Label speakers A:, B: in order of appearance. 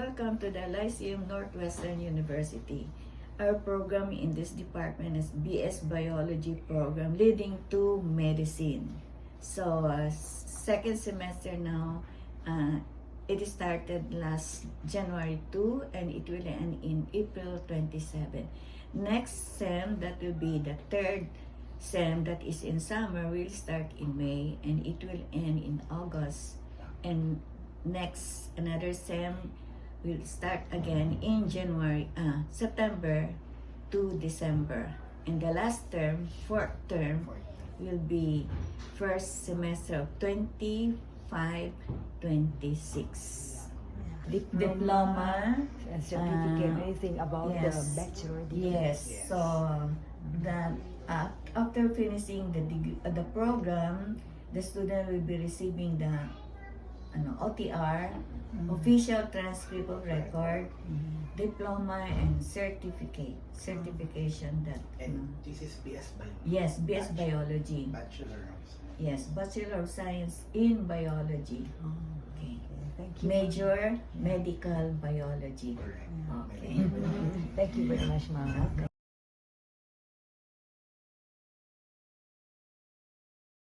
A: welcome to the Lyceum Northwestern University. Our program in this department is BS Biology program leading to medicine. So, second semester now, it started last January 2 and it will end in April 27. Next sem, that will be the third sem that is in summer, will start in May and it will end in August. And next, another sem will start again in September to December. And the last term, fourth term, will be first semester of 25-26. Diploma,
B: certificate, anything about
A: yes,
B: the bachelor degree.
A: Yes. So that after finishing the program, the student will be receiving the OTR, official transcript of record, diploma, and certification that.
C: And this is BS Biology.
A: Yes, BS Biology.
C: Bachelor of Science.
A: Yes, Bachelor of Science in Biology. Okay.
B: Thank you.
A: Major Medical Biology.
C: Correct.
A: Okay.
B: Thank you very much, ma'am.